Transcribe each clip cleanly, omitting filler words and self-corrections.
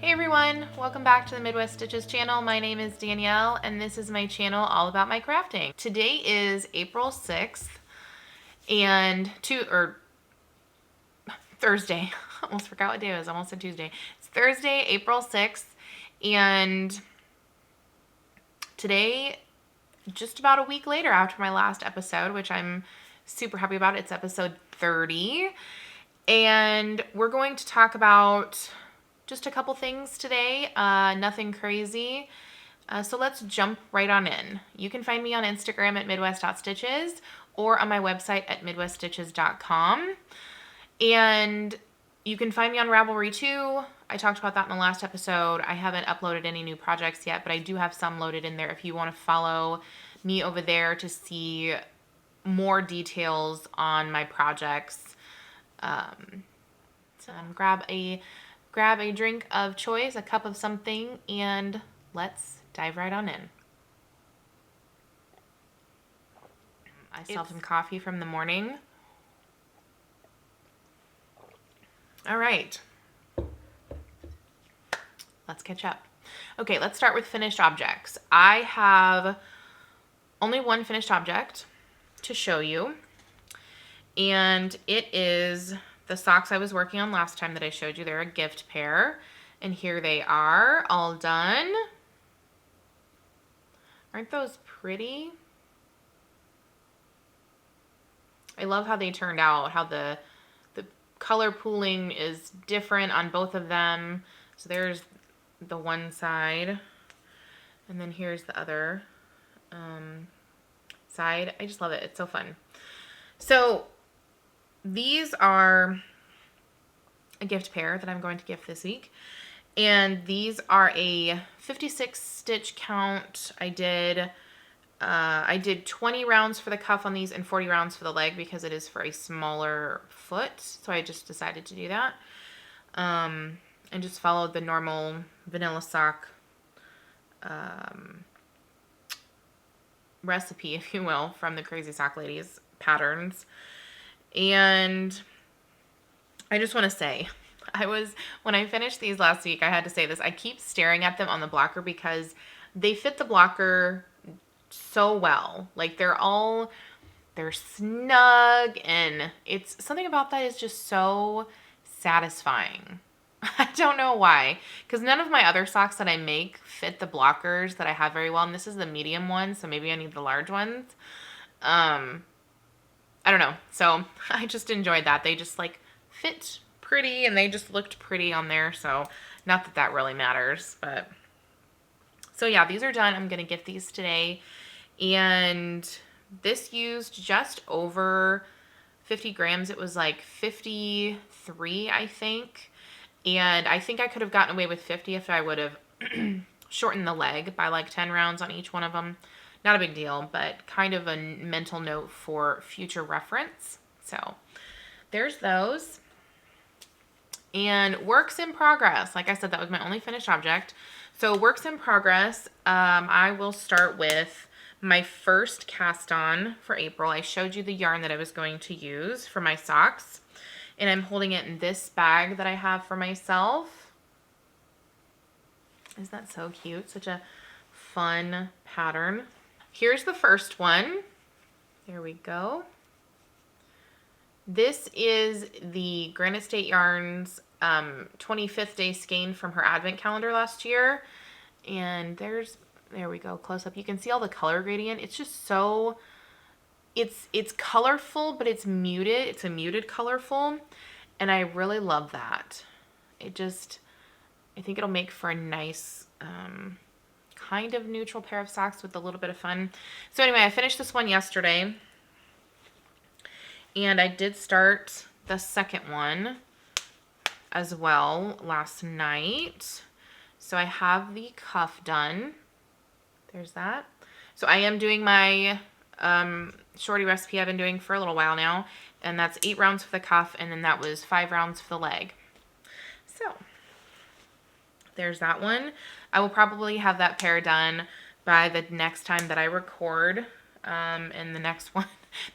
Hey everyone, welcome back to the Midwest Stitches channel. My name is Danielle and this is my channel all about my crafting. Today is April 6th and Thursday. Almost forgot what day it was. Almost said Tuesday. It's Thursday, April 6th, and today, just about a week later after my last episode, which I'm super happy about. It's episode 30. And we're going to talk about just a couple things today, nothing crazy. So let's jump right on in. You can find me on Instagram at midwest.stitches or on my website at midweststitches.com. And you can find me on Ravelry too. I talked about that in the last episode. I haven't uploaded any new projects yet, but I do have some loaded in there if you want to follow me over there to see more details on my projects. Grab a drink of choice, a cup of something, and let's dive right on in. I still have some coffee from the morning. All right, let's catch up. Okay, let's start with finished objects. I have only one finished object to show you, and it is the socks I was working on last time that I showed you. They're a gift pair, and here they are, all done. Aren't those pretty? I love how they turned out, how the color pooling is different on both of them. So there's the one side, and then here's the other side. I just love it. It's so fun. So these are a gift pair that I'm going to gift this week. And these are a 56 stitch count. I did 20 rounds for the cuff on these and 40 rounds for the leg because it is for a smaller foot. So I just decided to do that. And just followed the normal vanilla sock recipe, if you will, from the Crazy Sock Ladies patterns. And I just want to say, when I finished these last week, I had to say this. I keep staring at them on the blocker because they fit the blocker so well. Like they're snug, and it's something about that is just so satisfying. I don't know why, because none of my other socks that I make fit the blockers that I have very well, and this is the medium one, so maybe I need the large ones. I don't know. So I just enjoyed that. They just like fit pretty, and they just looked pretty on there. So not that that really matters, but so yeah, these are done. I'm going to gift these today. And this used just over 50 grams. It was like 53, I think. And I think I could have gotten away with 50 if I would have shortened the leg by like 10 rounds on each one of them. Not a big deal, but kind of a mental note for future reference. So there's those. And works in progress. Like I said, that was my only finished object. So works in progress, I will start with my first cast on for April. I showed you the yarn that I was going to use for my socks. And I'm holding it in this bag that I have for myself. Isn't that so cute? Such a fun pattern. Here's the first one. There we go. This is the Granite State Yarns 25th day skein from her advent calendar last year. And there we go, close up. You can see all the color gradient. It's just so, it's colorful, but it's muted. It's a muted colorful. And I really love that. I think it'll make for a nice kind of neutral pair of socks with a little bit of fun. So anyway, I finished this one yesterday. And I did start the second one as well last night. So I have the cuff done. There's that. So I am doing my shorty recipe I've been doing for a little while now. And that's 8 rounds for the cuff, and then that was 5 rounds for the leg. So there's that one. I will probably have that pair done by the next time that I record. And the next one,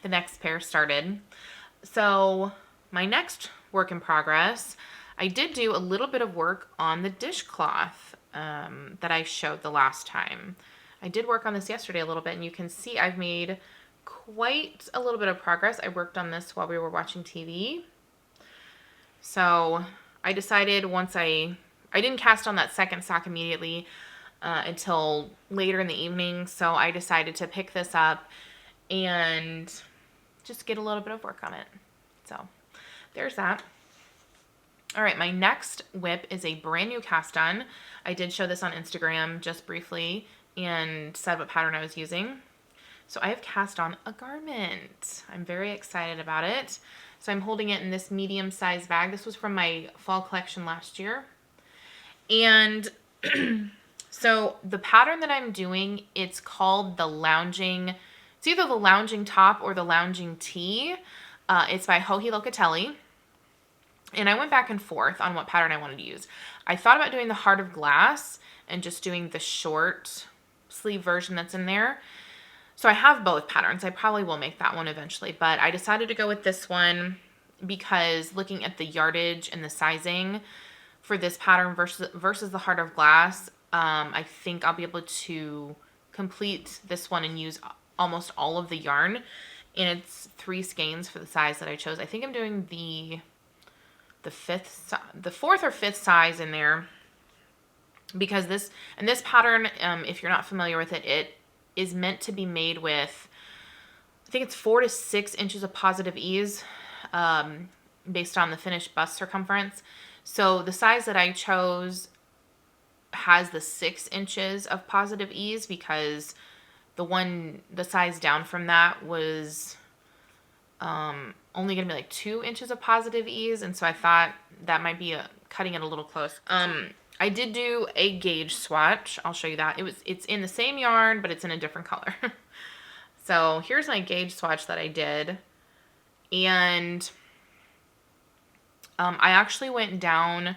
the next pair started. So my next work in progress, I did do a little bit of work on the dishcloth that I showed the last time. I did work on this yesterday a little bit, and you can see I've made quite a little bit of progress. I worked on this while we were watching TV. So I decided once I didn't cast on that second sock immediately until later in the evening. So I decided to pick this up and just get a little bit of work on it. So there's that. All right, my next whip is a brand new cast on. I did show this on Instagram just briefly and said what pattern I was using. So I have cast on a garment. I'm very excited about it. So I'm holding it in this medium size bag. This was from my fall collection last year. And so the pattern that I'm doing, it's called the lounging. It's either the lounging top or the lounging tee. It's by Joji Locatelli. And I went back and forth on what pattern I wanted to use. I thought about doing the Heart of Glass and just doing the short sleeve version that's in there. So I have both patterns. I probably will make that one eventually, but I decided to go with this one because looking at the yardage and the sizing for this pattern versus the Heart of Glass, I think I'll be able to complete this one and use almost all of the yarn. And it's 3 skeins for the size that I chose. I think I'm doing the 4th or 5th size in there because this pattern, if you're not familiar with it, it is meant to be made with, I think it's 4 to 6 inches of positive ease based on the finished bust circumference. So the size that I chose has the 6 inches of positive ease because the size down from that was only going to be like 2 inches of positive ease. And so I thought that might be cutting it a little close. I did do a gauge swatch. I'll show you that. It's in the same yarn, but it's in a different color. So here's my gauge swatch that I did. And I actually went down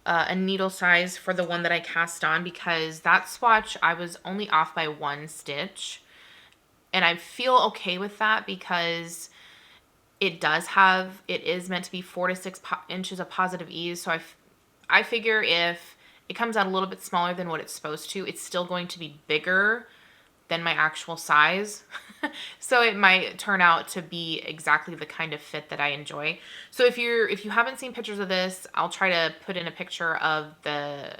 a needle size for the one that I cast on because that swatch, I was only off by 1 stitch. And I feel okay with that because it is meant to be 4 to 6 inches of positive ease. So I figure if it comes out a little bit smaller than what it's supposed to, it's still going to be bigger than my actual size. So it might turn out to be exactly the kind of fit that I enjoy. So if you haven't seen pictures of this, I'll try to put in a picture of the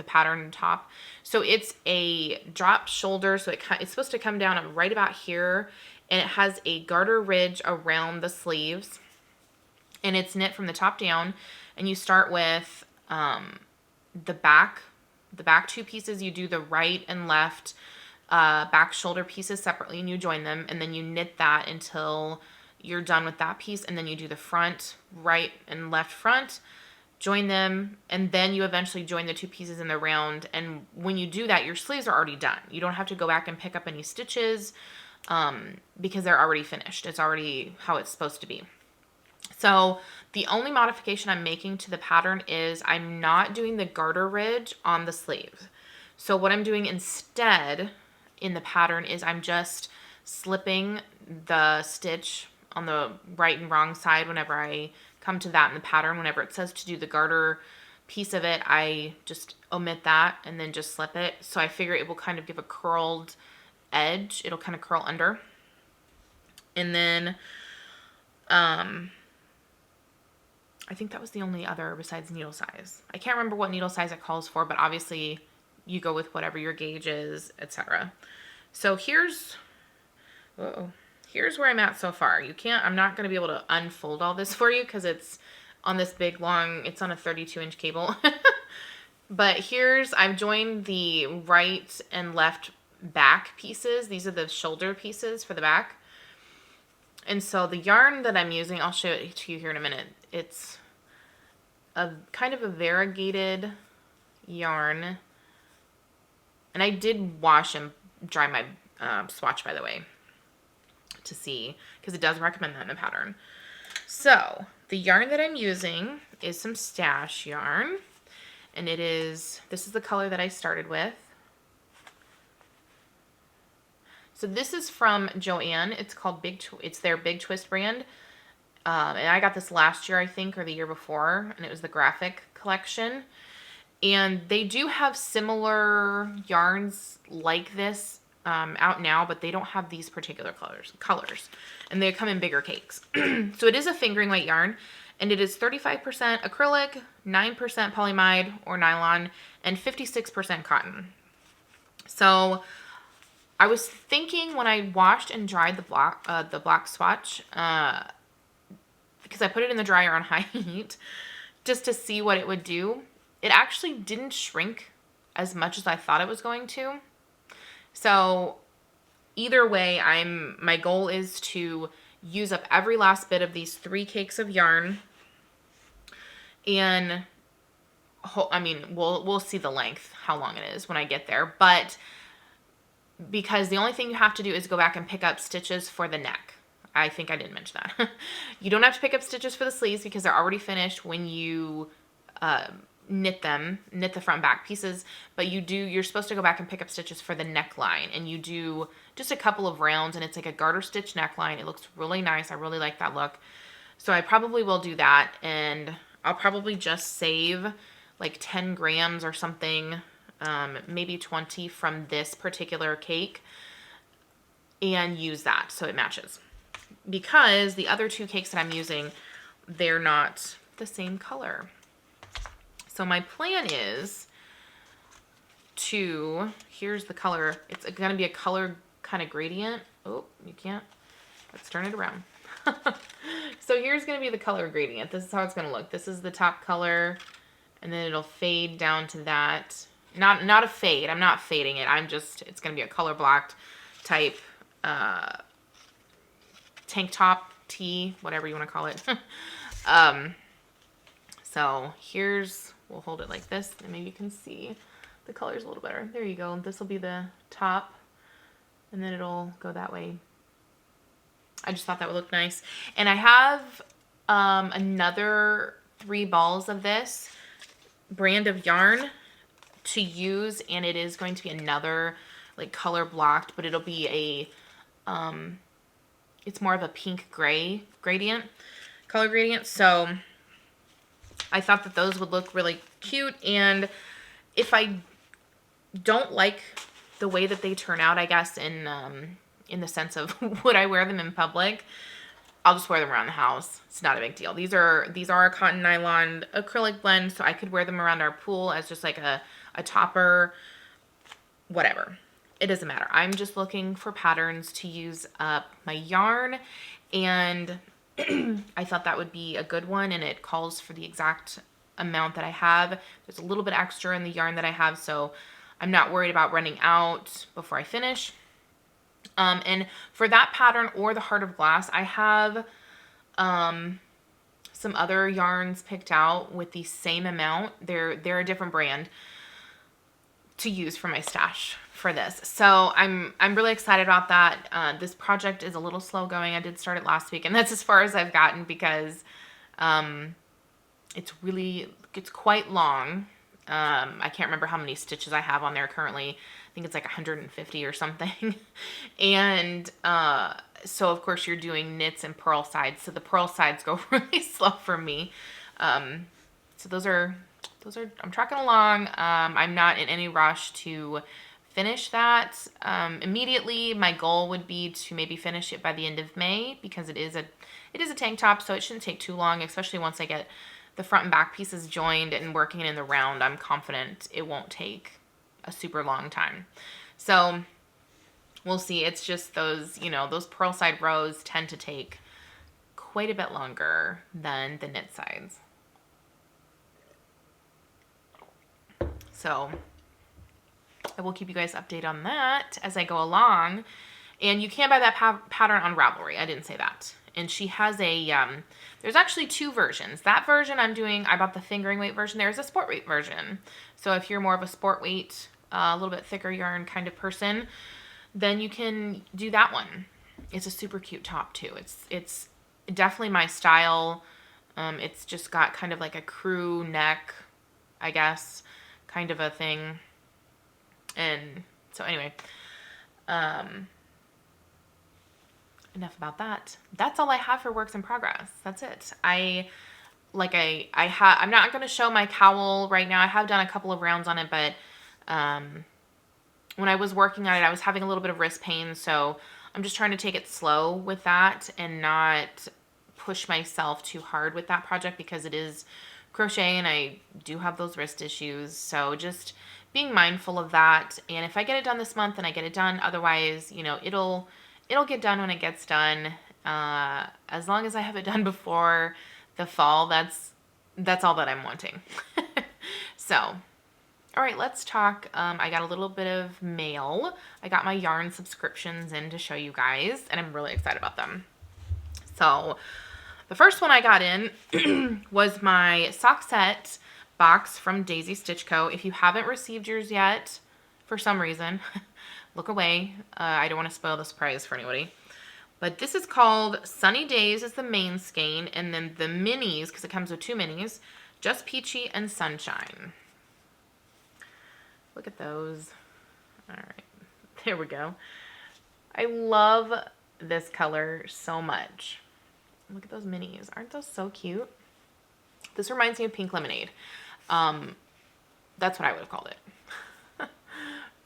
pattern top. So it's a drop shoulder, so it's supposed to come down right about here, and it has a garter ridge around the sleeves, and it's knit from the top down. And you start with the back 2 pieces. You do the right and left back shoulder pieces separately, and you join them, and then you knit that until you're done with that piece, and then you do the front, right and left front, join them, and then you eventually join the 2 pieces in the round. And when you do that, your sleeves are already done. You don't have to go back and pick up any stitches because they're already finished. It's already how it's supposed to be. So the only modification I'm making to the pattern is I'm not doing the garter ridge on the sleeve. So what I'm doing instead in the pattern is I'm just slipping the stitch on the right and wrong side whenever I come to that in the pattern. Whenever it says to do the garter piece of it, I just omit that and then just slip it. So I figure it will kind of give a curled edge. It'll kind of curl under. And then I think that was the only other besides needle size. I can't remember what needle size it calls for, but obviously you go with whatever your gauge is, etc. So here's where I'm at so far. I'm not going to be able to unfold all this for you because it's on this big long, it's on a 32-inch cable. But I've joined the right and left back pieces. These are the shoulder pieces for the back. And so the yarn that I'm using, I'll show it to you here in a minute. It's a kind of a variegated yarn. And I did wash and dry my swatch, by the way, to see, because it does recommend that in the pattern. So the yarn that I'm using is some Stash yarn, and this is the color that I started with. So this is from Joann. It's called it's their Big Twist brand, And I got this last year, I think, or the year before, and it was the graphic collection. And they do have similar yarns like this out now, but they don't have these particular colors. And they come in bigger cakes. So it is a fingering weight yarn, and it is 35% acrylic, 9% polyamide or nylon, and 56% cotton. So I was thinking when I washed and dried the black swatch, because I put it in the dryer on high heat just to see what it would do. It actually didn't shrink as much as I thought it was going to. So either way, my goal is to use up every last bit of these 3 cakes of yarn. And I mean, we'll see the length, how long it is when I get there. But because the only thing you have to do is go back and pick up stitches for the neck. I think I didn't mention that. You don't have to pick up stitches for the sleeves because they're already finished when you knit the front and back pieces, but you're supposed to go back and pick up stitches for the neckline, and you do just a couple of rounds, and it's like a garter stitch neckline. It looks really nice. I really like that look. So I probably will do that, and I'll probably just save like 10 grams or something, maybe 20 from this particular cake, and use that so it matches. Because the other 2 cakes that I'm using, they're not the same color. So my plan is here's the color. It's going to be a color kind of gradient. Oh, you can't. Let's turn it around. So here's going to be the color gradient. This is how it's going to look. This is the top color, and then it'll fade down to that. Not a fade. I'm not fading it. It's going to be a color blocked type tank top, tee, whatever you want to call it. So we'll hold it like this, and maybe you can see the colors a little better. There you go. This will be the top, and then it'll go that way. I just thought that would look nice. And I have another 3 balls of this brand of yarn to use, and it is going to be another like color blocked, but it'll be it's more of a pink gray color gradient. So I thought that those would look really cute, and if I don't like the way that they turn out, I guess in the sense of would I wear them in public, I'll just wear them around the house. It's not a big deal. These are a cotton nylon acrylic blend, so I could wear them around our pool as just like a topper, whatever. It doesn't matter. I'm just looking for patterns to use up my yarn, and I thought that would be a good one, and it calls for the exact amount that I have. There's a little bit extra in the yarn that I have, so I'm not worried about running out before I finish. And for that pattern or the Heart of Glass, I have some other yarns picked out with the same amount. They're a different brand to use for my stash for this. So I'm really excited about that. This project is a little slow going. I did start it last week, and that's as far as I've gotten because it's quite long. I can't remember how many stitches I have on there currently. I think it's like 150 or something. And so of course you're doing knits and purl sides. So the purl sides go really slow for me. So those are, I'm tracking along. I'm not in any rush to finish that immediately. My goal would be to maybe finish it by the end of May because it is a tank top, so it shouldn't take too long, especially once I get the front and back pieces joined and working in the round. I'm confident it won't take a super long time. So we'll see. It's just those purl side rows tend to take quite a bit longer than the knit sides. So I will keep you guys updated on that as I go along. And you can buy that pattern on Ravelry. I didn't say that. And she has there's actually 2 versions. That version I bought the fingering weight version. There's a sport weight version. So if you're more of a sport weight, a little bit thicker yarn kind of person, then you can do that one. It's a super cute top too. It's definitely my style. It's just got kind of like a crew neck, I guess, kind of a thing. And so anyway, I enough about that. That's all I have for works in progress. That's it. I'm not going to show my cowl right now. I have done a couple of rounds on it, but when I was working on it, I was having a little bit of wrist pain, so I'm just trying to take it slow with that and not push myself too hard with that project because it is crochet and I do have those wrist issues. So just being mindful of that. And if I get it done this month, then I get it done. Otherwise, you know, it'll get done when it gets done. As long as I have it done before the fall, that's all that I'm wanting. So, all right, let's talk. I got a little bit of mail. I got my yarn subscriptions in to show you guys, and I'm really excited about them. So the first one I got in was my sock set box from Daisy Stitch Co. If you haven't received yours yet, for some reason, look away. I don't want to spoil the surprise for anybody. But this is called Sunny Days is the main skein, and then the minis, because it comes with 2 minis, Just Peachy and Sunshine. Look at those. All right, there we go. I love this color so much. Look at those minis. Aren't those so cute? This reminds me of Pink Lemonade. That's what I would have called it.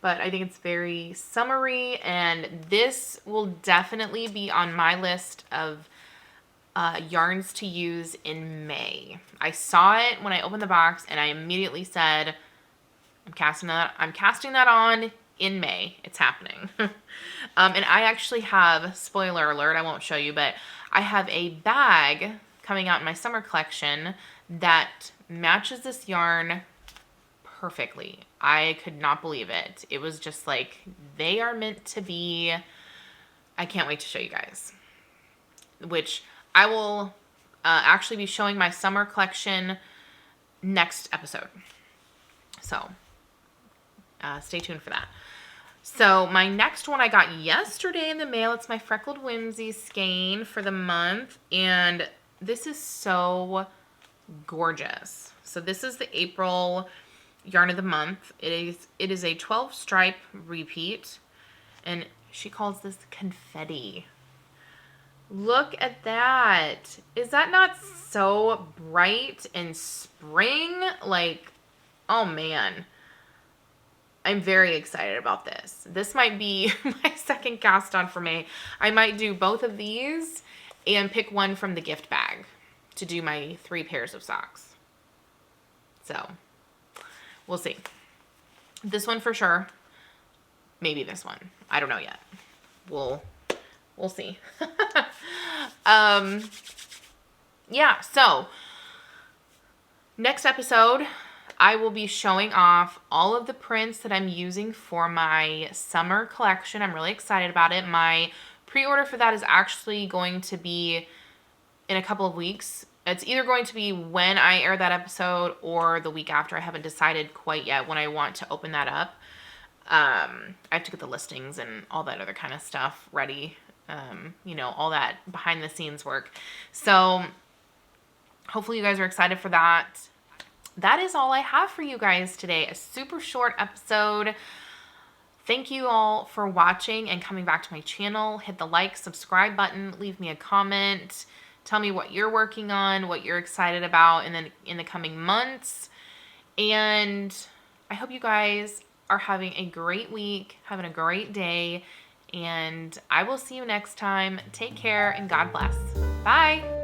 But I think it's very summery, and this will definitely be on my list of yarns to use in May. I saw it when I opened the box, and I immediately said, I'm casting that on in May. It's happening. And I actually have, spoiler alert, I won't show you, but I have a bag coming out in my summer collection that matches this yarn perfectly. I could not believe it. It was just like, they are meant to be. I can't wait to show you guys, which I will actually be showing my summer collection next episode. So stay tuned for that. So my next one I got yesterday in the mail. It's my Freckled Whimsy skein for the month. And this is so gorgeous. So this is the April yarn of the month. It is a 12 stripe repeat. And she calls this confetti. Look at that. Is that not so bright and spring? Like, oh man. I'm very excited about this. This might be my second cast on for May. I might do both of these and pick one from the gift bag to do my 3 pairs of socks. So, we'll see. This one for sure. Maybe this one. I don't know yet. We'll see. Yeah, so next episode, I will be showing off all of the prints that I'm using for my summer collection. I'm really excited about it. My pre-order for that is actually going to be in a couple of weeks. It's either going to be when I air that episode or the week after. I haven't decided quite yet when I want to open that up. I have to get the listings and all that other kind of stuff ready. You know, all that behind the scenes work. So hopefully you guys are excited for that. That is all I have for you guys today. A super short episode. Thank you all for watching and coming back to my channel. Hit the like, subscribe button, leave me a comment. Tell me what you're working on, what you're excited about in the coming months. And I hope you guys are having a great week, having a great day, and I will see you next time. Take care and God bless. Bye.